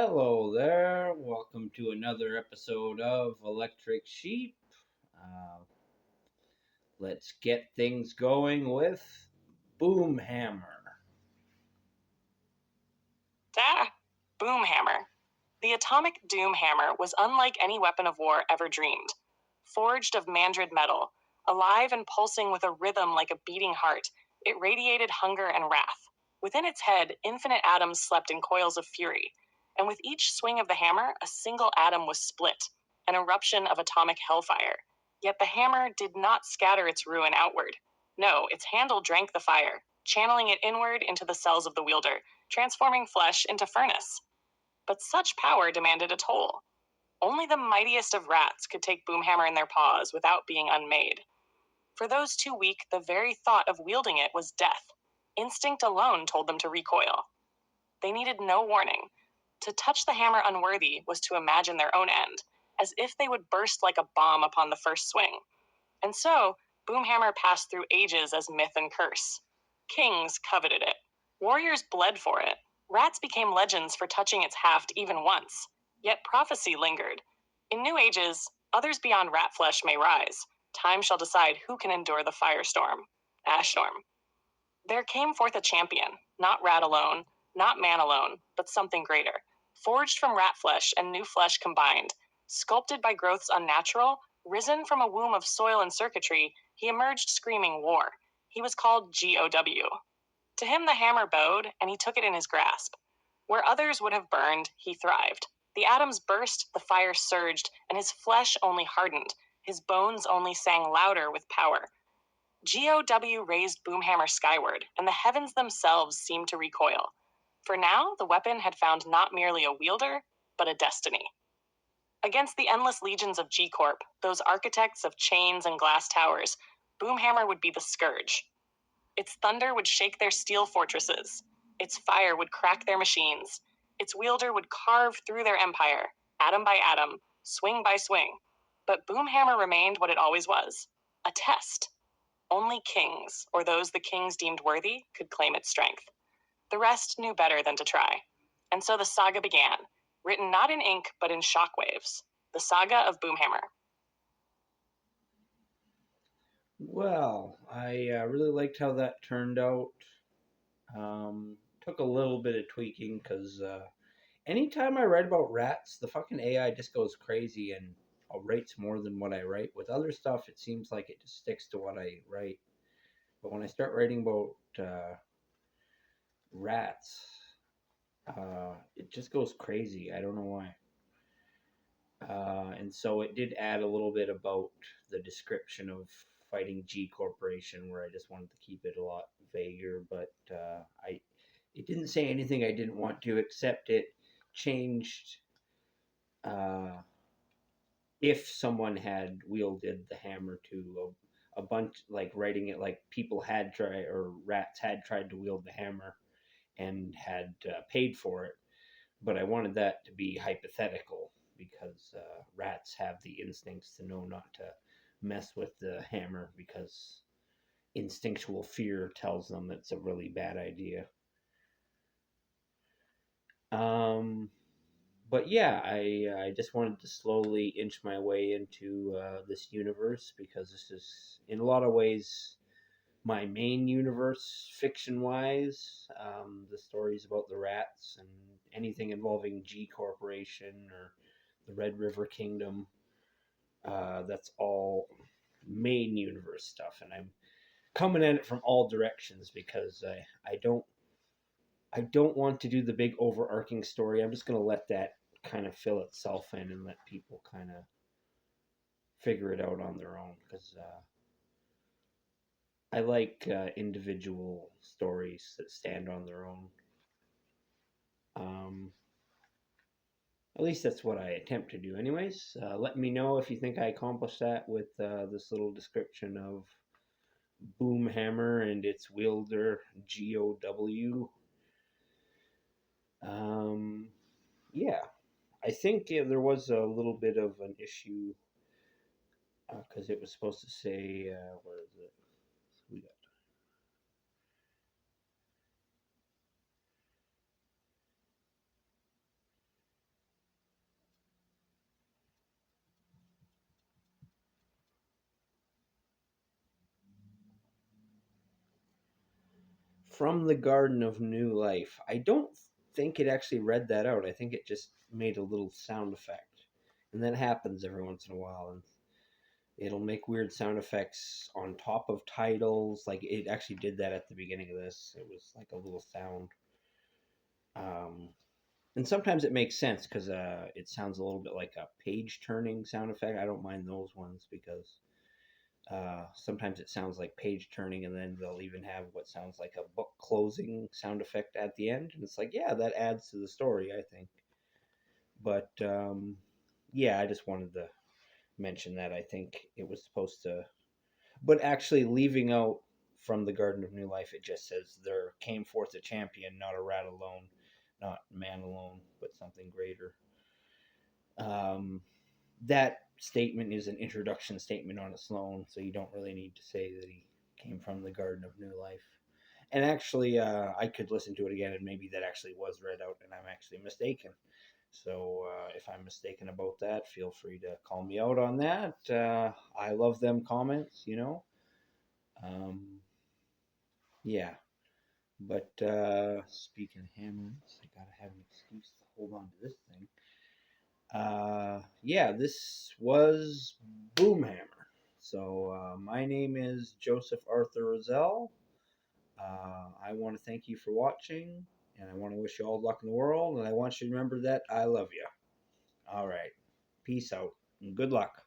Hello there. Welcome to another episode of Electric Sheep. Uh, let's get things going with Boomhammer. Ah, Boomhammer. The atomic doom hammer was unlike any weapon of war ever dreamed. Forged of mandrid metal, alive and pulsing with a rhythm like a beating heart, it radiated hunger and wrath. Within its head, infinite atoms slept in coils of fury, and with each swing of the hammer, a single atom was split, an eruption of atomic hellfire. Yet the hammer did not scatter its ruin outward. No, its handle drank the fire, channeling it inward into the cells of the wielder, transforming flesh into furnace. But such power demanded a toll. Only the mightiest of rats could take Boomhammer in their paws without being unmade. For those too weak, the very thought of wielding it was death. Instinct alone told them to recoil. They needed no warning. To touch the hammer unworthy was to imagine their own end, as if they would burst like a bomb upon the first swing. And so, Boomhammer passed through ages as myth and curse. Kings coveted it. Warriors bled for it. Rats became legends for touching its haft even once. Yet prophecy lingered. In new ages, others beyond rat flesh may rise. Time shall decide who can endure the firestorm. Ashstorm. There came forth a champion, not rat alone, not man alone, but something greater. Forged from rat flesh and new flesh combined, sculpted by growths unnatural, risen from a womb of soil and circuitry, he emerged screaming war. He was called GOW. To him the hammer bowed, and he took it in his grasp. Where others would have burned, he thrived. The atoms burst, the fire surged, and his flesh only hardened. His bones only sang louder with power. GOW raised Boomhammer skyward, and the heavens themselves seemed to recoil. For now, the weapon had found not merely a wielder, but a destiny. Against the endless legions of G-Corp, those architects of chains and glass towers, Boomhammer would be the scourge. Its thunder would shake their steel fortresses. Its fire would crack their machines. Its wielder would carve through their empire, atom by atom, swing by swing. But Boomhammer remained what it always was, a test. Only kings, or those the kings deemed worthy, could claim its strength. The rest knew better than to try. And so the saga began, written not in ink but in shockwaves. The saga of Boomhammer. Well, I really liked how that turned out. Took a little bit of tweaking because anytime I write about rats, the fucking AI just goes crazy and writes more than what I write. With other stuff, it seems like it just sticks to what I write. But when I start writing about rats, it just goes crazy. I don't know why. And so it did add a little bit about the description of fighting G Corporation, where I just wanted to keep it a lot vaguer. But it didn't say anything I didn't want to, except it changed if someone had wielded the hammer to a bunch, like writing it like people had tried, or rats had tried to wield the hammer and had paid for it. But I wanted that to be hypothetical because rats have the instincts to know not to mess with the hammer because instinctual fear tells them it's a really bad idea. But yeah, I just wanted to slowly inch my way into this universe because this is, in a lot of ways, my main universe, fiction wise. The stories about the rats and anything involving G Corporation or the Red River Kingdom. That's all main universe stuff, and I'm coming at it from all directions because I don't want to do the big overarching story. I'm just going to let that kind of fill itself in and let people kind of figure it out on their own because I like individual stories that stand on their own. Um, at least that's what I attempt to do, anyways. Let me know if you think I accomplished that with this little description of Boomhammer and its wielder GOW. Yeah, I think there was a little bit of an issue because it was supposed to say, where is it? We got From the Garden of New Life. I don't think it actually read that out. I think it just made a little sound effect. And that happens every once in a while. And it'll make weird sound effects on top of titles. Like it actually did that at the beginning of this. It was like a little sound. Um, and sometimes it makes sense because it sounds a little bit like a page turning sound effect. I don't mind those ones because sometimes it sounds like page turning, and then they'll even have what sounds like a book closing sound effect at the end. And it's like, yeah, that adds to the story, I think. But yeah, I just wanted to mention that. I think it was supposed to, but actually leaving out from the Garden of New Life, it just says there came forth a champion, not a rat alone, not man alone, but something greater. Um, that statement is an introduction statement on its own, so you don't really need to say that he came from the Garden of New Life. And actually, I could listen to it again, and maybe that actually was read out, and I'm actually mistaken. So if I'm mistaken about that, feel free to call me out on that. I love them comments, you know. Um, yeah, but speaking of hammers, I gotta have an excuse to hold on to this thing. Yeah, this was Boomhammer. So my name is Joseph Arthur Roszell. I want to thank you for watching, and I want to wish you all luck in the world, and I want you to remember that I love you. All right. Peace out, and good luck.